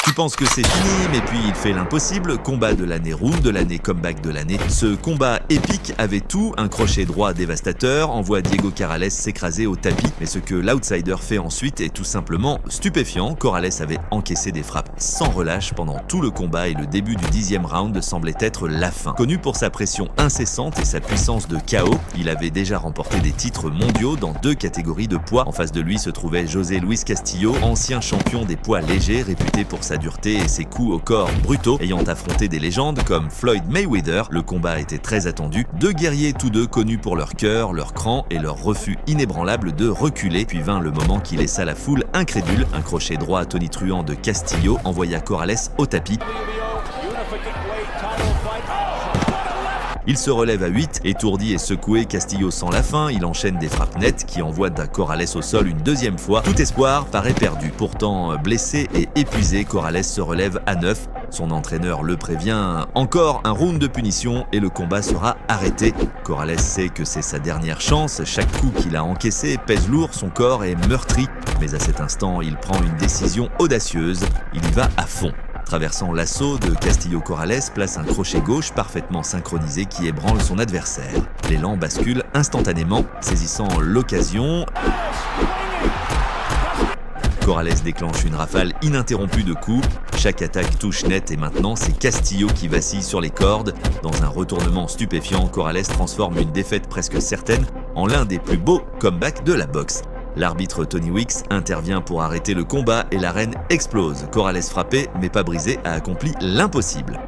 Tu penses que c'est fini, mais puis il fait l'impossible. Combat de l'année, round de l'année, comeback de l'année. Ce combat épique avait tout, un crochet droit dévastateur, envoie Diego Corrales s'écraser au tapis. Mais ce que l'outsider fait ensuite est tout simplement stupéfiant. Corrales avait encaissé des frappes sans relâche pendant tout le combat et le début du 10e round semblait être la fin. Connu pour sa pression incessante et sa puissance de KO, il avait déjà remporté des titres mondiaux dans 2 catégories de poids. En face de lui se trouvait José Luis Castillo, ancien champion des poids légers, réputé pour sa dureté et ses coups au corps brutaux. Ayant affronté des légendes comme Floyd Mayweather, le combat était très attendu. 2 guerriers tous deux connus pour leur cœur, leur cran et leur refus inébranlable de reculer. Puis vint le moment qui laissa la foule incrédule. Un crochet droit tonitruant de Castillo envoya Corrales au tapis. Il se relève à 8, étourdi et secoué, Castillo sent la fin, il enchaîne des frappes nettes qui envoient Corrales au sol une deuxième fois. Tout espoir paraît perdu. Pourtant, blessé et épuisé, Corrales se relève à 9. Son entraîneur le prévient, encore un round de punition et le combat sera arrêté. Corrales sait que c'est sa dernière chance, chaque coup qu'il a encaissé pèse lourd, son corps est meurtri. Mais à cet instant, il prend une décision audacieuse, il y va à fond. Traversant l'assaut de Castillo, Corrales place un crochet gauche parfaitement synchronisé qui ébranle son adversaire. L'élan bascule instantanément, saisissant l'occasion. Corrales déclenche une rafale ininterrompue de coups. Chaque attaque touche net et maintenant c'est Castillo qui vacille sur les cordes. Dans un retournement stupéfiant, Corrales transforme une défaite presque certaine en l'un des plus beaux comebacks de la boxe. L'arbitre Tony Weeks intervient pour arrêter le combat et l'arène explose. Corrales frappé mais pas brisé a accompli l'impossible.